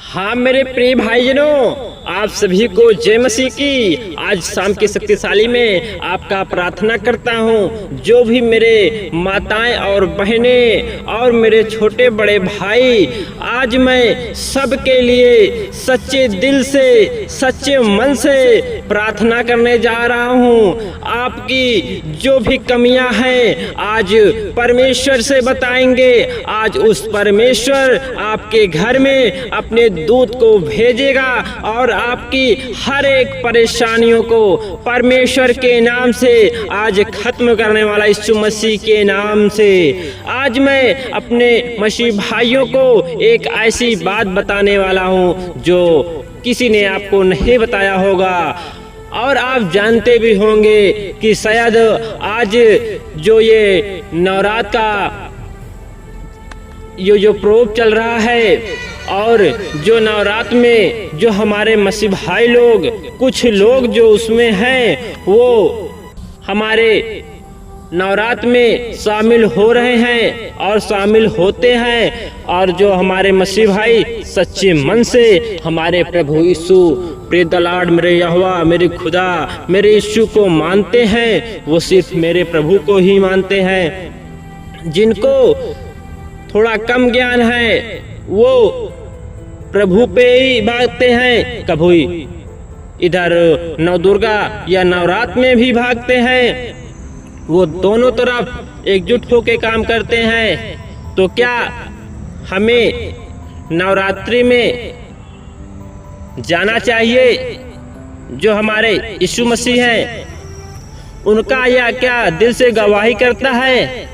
हाँ मेरे प्रिय भाईजनों, आप सभी को जय मसीह की। आज शाम की शक्तिशाली में आपका प्रार्थना करता हूँ। जो भी मेरे माताएं और बहनें और मेरे छोटे बड़े भाई, आज मैं सबके लिए सच्चे दिल से सच्चे मन से प्रार्थना करने जा रहा हूँ। आपकी जो भी कमियां हैं आज परमेश्वर से बताएंगे। आज उस परमेश्वर आपके घर में अपने दूत को भेजेगा और आपकी हर एक परेशानियों को परमेश्वर के नाम से आज खत्म करने वाला यीशु मसीह के नाम से। आज मैं अपने मसीह भाइयों को एक ऐसी बात बताने वाला हूँ जो किसी ने आपको नहीं बताया होगा और आप जानते भी होंगे कि शायद आज जो ये नवरात्र का जो प्रोब चल रहा है और जो नवरात्र में जो हमारे मसीह भाई लोग, कुछ लोग जो उसमें हैं, वो हमारे नवरात्र में शामिल हो रहे हैं और शामिल होते हैं। और जो हमारे मसीह भाई सच्चे मन से हमारे प्रभु यीशु, प्रिय द लॉर्ड, मेरे यहोवा, मेरे खुदा, मेरे यीशु को मानते हैं, वो सिर्फ मेरे प्रभु को ही मानते हैं। जिनको थोड़ा कम ज्ञान है वो प्रभु पे ही भागते हैं, कभी इधर नवदुर्गा या नवरात्र में भी भागते हैं। वो दोनों तरफ एकजुट होके काम करते हैं। तो क्या हमें नवरात्रि में जाना चाहिए? जो हमारे यीशु मसीह हैं उनका या क्या दिल से गवाही करता है?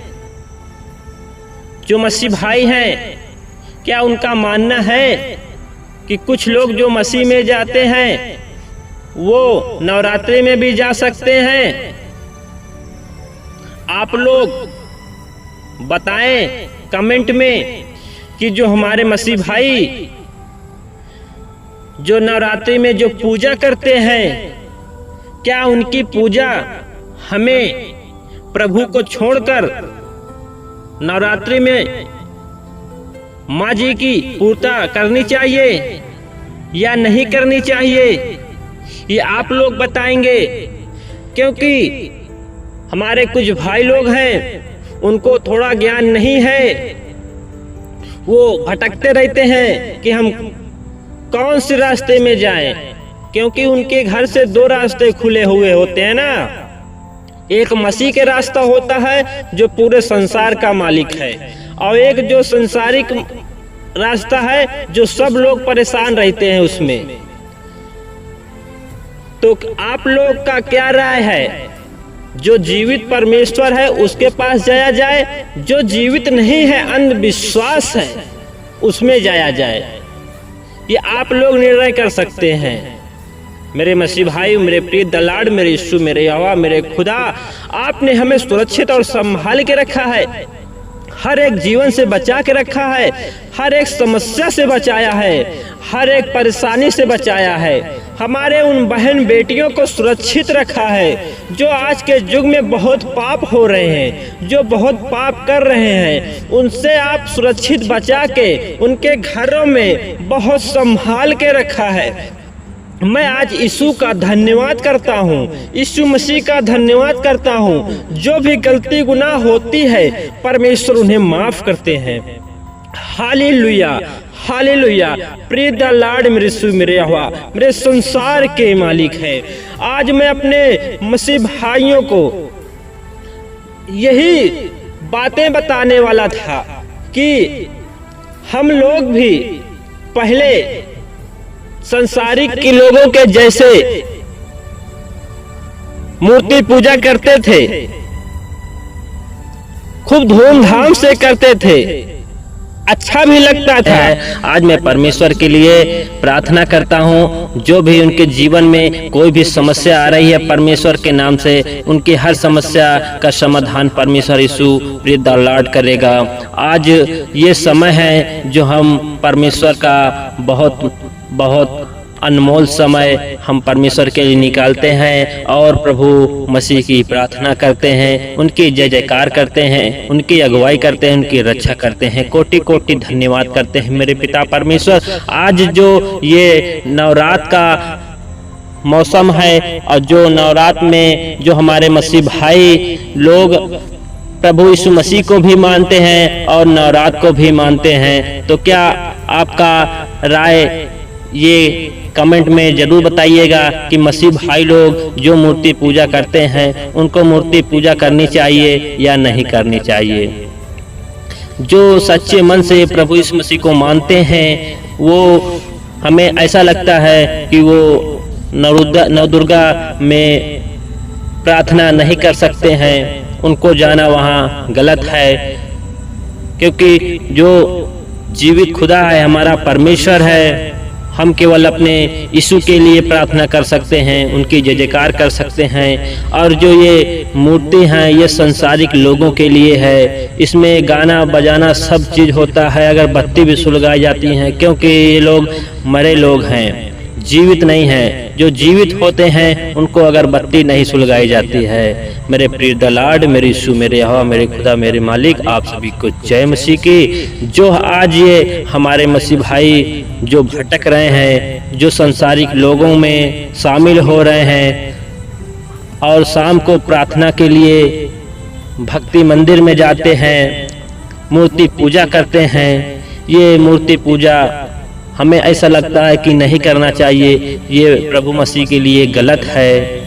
जो मसीह भाई हैं, क्या उनका मानना है कि कुछ लोग जो मसीह में जाते हैं वो नवरात्रि में भी जा सकते हैं? आप लोग बताएं कमेंट में कि जो हमारे मसीह भाई जो नवरात्रि में जो पूजा करते हैं, क्या उनकी पूजा हमें प्रभु को छोड़कर नवरात्रि में माँ जी की पूर्ता करनी चाहिए या नहीं करनी चाहिए? ये आप लोग बताएंगे, क्योंकि हमारे कुछ भाई लोग हैं उनको थोड़ा ज्ञान नहीं है। वो भटकते रहते हैं कि हम कौन से रास्ते में जाएं, क्योंकि उनके घर से दो रास्ते खुले हुए होते हैं ना। एक मसीह के रास्ता होता है जो पूरे संसार का मालिक है, और एक जो संसारिक रास्ता है जो सब लोग परेशान रहते हैं उसमें। तो आप लोग का क्या राय है? जो जीवित परमेश्वर है उसके पास जाया जाए, जो जीवित नहीं है, अंधविश्वास है, उसमें जाया जाए? ये आप लोग निर्णय कर सकते हैं। मेरे मसीह भाई, मेरे प्रिय द लॉर्ड, मेरे यीशु, मेरे यहोवा, मेरे खुदा, आपने हमें सुरक्षित और संभाल के रखा है, हर एक जीवन से बचा के रखा है, हर एक समस्या से बचाया है, हर एक परेशानी से बचाया है। हमारे उन बहन बेटियों को सुरक्षित रखा है जो आज के युग में बहुत पाप हो रहे हैं, जो बहुत पाप कर रहे हैं, उनसे आप सुरक्षित बचा के उनके घरों में बहुत संभाल के रखा है। मैं आज यीशु का धन्यवाद करता हूँ, यीशु मसीह का धन्यवाद करता हूँ। जो भी गलती गुनाह होती है परमेश्वर उन्हें माफ करते हैं। Hallelujah, hallelujah. प्रिय द लॉर्ड, मेरे यीशु, मेरे यहोवा, मेरे संसार के मालिक है। आज मैं अपने मसीह भाइयों को यही बातें बताने वाला था कि हम लोग भी पहले संसारिक के लोगों के जैसे मूर्ति पूजा करते थे, खूब धूमधाम से करते थे, अच्छा भी लगता था। आज मैं परमेश्वर के लिए प्रार्थना करता हूँ, जो भी उनके जीवन में कोई भी समस्या आ रही है, परमेश्वर के नाम से उनकी हर समस्या का समाधान परमेश्वर यीशु प्रिय द लॉर्ड करेगा। आज ये समय है जो हम परमेश्वर का बहुत अनमोल समय हम परमेश्वर के लिए निकालते हैं और प्रभु मसीह की प्रार्थना करते हैं, उनकी जय जयकार करते हैं, उनकी अगुवाई करते हैं, उनकी रक्षा करते हैं। कोटि कोटि धन्यवाद करते हैं मेरे पिता परमेश्वर। आज जो ये नवरात्र का मौसम है और जो नवरात्र में जो हमारे मसीह भाई लोग प्रभु यीशु मसीह को भी मानते हैं और नवरात्र को भी मानते हैं, तो क्या आपका राय ये कमेंट में जरूर बताइएगा कि मसीह भाई लोग जो मूर्ति पूजा करते हैं उनको मूर्ति पूजा करनी चाहिए या नहीं करनी चाहिए। जो सच्चे मन से प्रभु यीशु मसीह को मानते हैं वो हमें ऐसा लगता है कि वो नवदुर्गा में प्रार्थना नहीं कर सकते हैं, उनको जाना वहाँ गलत है, क्योंकि जो जीवित खुदा है, हमारा परमेश्वर है, हम केवल अपने यीशु के लिए प्रार्थना कर सकते हैं, उनकी जय जयकार कर सकते हैं। और जो ये मूर्ति हैं ये संसारिक लोगों के लिए है, इसमें गाना बजाना सब चीज़ होता है, अगर बत्ती भी सुलगाई जाती हैं, क्योंकि ये लोग मरे लोग हैं, जीवित नहीं हैं। जो जीवित होते हैं उनको अगर बत्ती नहीं सुलगाई जाती है। मेरे प्रिय दलाड, मेरे यीशु, मेरे यहोवा, मेरे खुदा, मेरे मालिक, आप सभी को जय मसीह की। जो आज ये हमारे मसीह भाई जो भटक रहे हैं, जो संसारिक लोगों में शामिल हो रहे हैं और शाम को प्रार्थना के लिए भक्ति मंदिर में जाते हैं, मूर्ति पूजा करते हैं, ये मूर्ति पूजा हमें ऐसा लगता है कि नहीं करना चाहिए, ये प्रभु मसीह के लिए गलत है।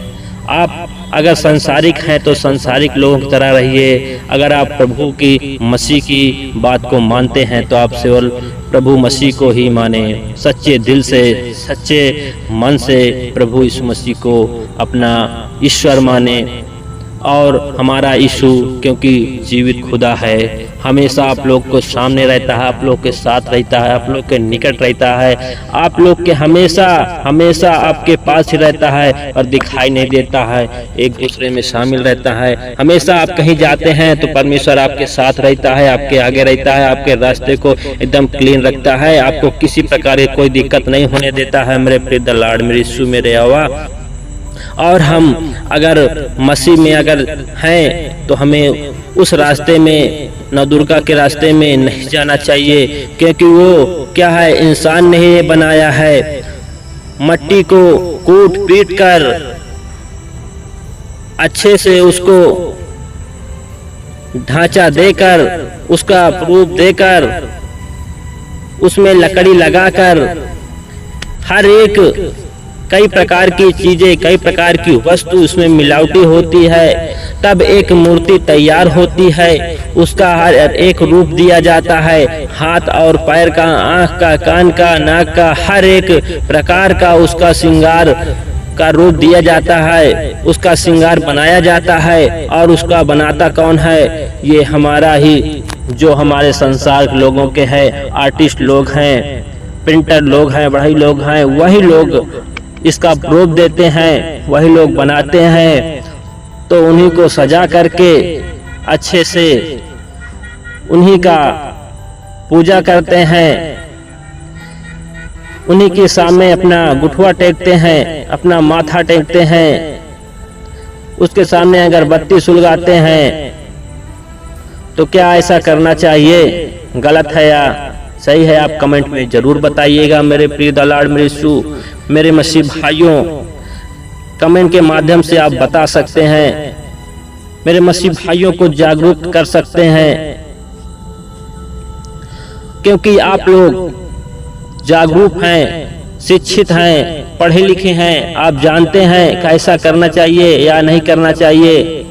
आप अगर संसारिक हैं तो संसारिक लोगों की तरह रहिए, अगर आप प्रभु की मसीह की बात को मानते हैं तो आप केवल प्रभु मसीह को ही माने, सच्चे दिल से, सच्चे मन से प्रभु यीशु मसीह को अपना ईश्वर माने। और हमारा यीशु क्योंकि जीवित खुदा है, हमेशा आप लोग को सामने रहता है, आप लोग के साथ रहता है, आप लोग के निकट रहता है, आप लोग के हमेशा हमेशा आपके पास ही रहता है और दिखाई नहीं देता है, एक दूसरे में शामिल रहता है। हमेशा आप कहीं जाते हैं तो परमेश्वर आपके साथ रहता है, आपके आगे रहता है, आपके रास्ते को एकदम क्लीन रखता है, आपको किसी प्रकार की कोई दिक्कत नहीं होने देता है। मेरे प्रिय दलाड, मेरे यीशु, मेरे यहोवा। और हम अगर मसीह में अगर हैं तो हमें उस रास्ते में, नवदुर्गा के रास्ते में नहीं जाना चाहिए, क्योंकि वो क्या है, इंसान ने ही बनाया है। मट्टी को कूट पीट कर अच्छे से उसको ढांचा देकर, उसका रूप देकर, उसमें लकड़ी लगाकर, हर एक कई प्रकार की चीजें, कई प्रकार की वस्तु उसमें मिलावटी होती है, तब एक मूर्ति तैयार होती है। उसका हर एक रूप दिया जाता है, हाथ और पैर का, आंख का, कान का, नाक का, हर एक प्रकार का उसका श्रृंगार का रूप दिया जाता है, उसका श्रृंगार बनाया जाता है। और उसका बनाता कौन है? ये हमारा ही, जो हमारे संसार के लोगों के हैं, आर्टिस्ट लोग हैं, प्रिंटर लोग हैं, बढ़ई लोग हैं, वही लोग इसका रूप देते हैं, वही लोग बनाते हैं। तो उन्हीं को सजा करके अच्छे से उन्हीं का पूजा करते हैं, उन्हीं के सामने अपना गुठवा टेकते हैं, अपना माथा टेकते हैं, उसके सामने अगरबत्ती सुलगाते हैं। तो क्या ऐसा करना चाहिए? गलत है या सही है? आप कमेंट में जरूर बताइएगा। मेरे प्रिय दलाड, मेरे यीशु, मेरे मसीह भाइयों, कमेंट के माध्यम से आप बता सकते हैं, मेरे मसीह भाइयों को जागरूक कर सकते हैं, क्योंकि आप लोग जागरूक हैं, शिक्षित हैं, पढ़े लिखे हैं, आप जानते हैं कैसा करना चाहिए या नहीं करना चाहिए।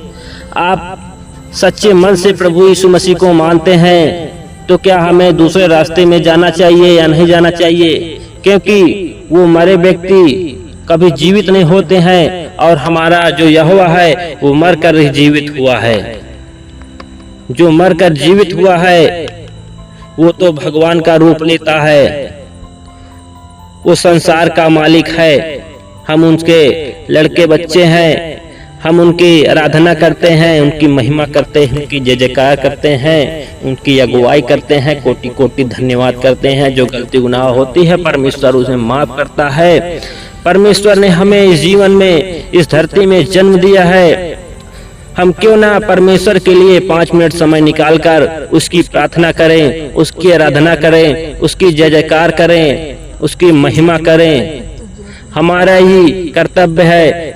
आप सच्चे मन से प्रभु यीशु मसीह को मानते हैं, तो क्या हमें दूसरे रास्ते में जाना चाहिए या नहीं जाना चाहिए? क्योंकि वो मरे व्यक्ति कभी जीवित नहीं होते हैं, और हमारा जो यहोवा है वो मरकर ही जीवित हुआ है। जो मरकर जीवित हुआ है वो तो भगवान का रूप लेता है, वो संसार का मालिक है। हम उनके लड़के बच्चे हैं, हम उनकी आराधना करते हैं, उनकी महिमा करते हैं, उनकी जय जयकार करते हैं। उनकी अगुवाई करते हैं, कोटि कोटि धन्यवाद करते हैं। जो गलती गुनाह होती है परमेश्वर उसे माफ करता है। परमेश्वर ने हमें इस जीवन में, इस धरती में जन्म दिया है। हम क्यों ना परमेश्वर के लिए 5 मिनट समय निकालकर उसकी प्रार्थना करें, उसकी आराधना करें, उसकी जय जयकार करें, उसकी महिमा करें। हमारा ही कर्तव्य है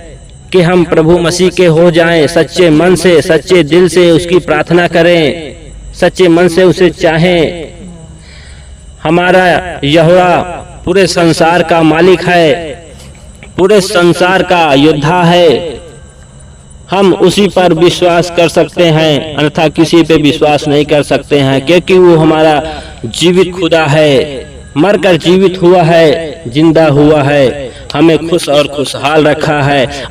कि हम प्रभु मसीह के हो जाएं, सच्चे मन से, सच्चे दिल से उसकी प्रार्थना करें, सच्चे मन से उसे चाहें। हमारा यहोवा पूरे संसार का मालिक है, पूरे संसार का योद्धा है। हम उसी पर विश्वास कर सकते हैं, अन्यथा किसी पे विश्वास नहीं कर सकते हैं, क्योंकि वो हमारा जीवित खुदा है, मरकर जीवित हुआ है, जिंदा हुआ है, हमें खुश और खुशहाल रखा है।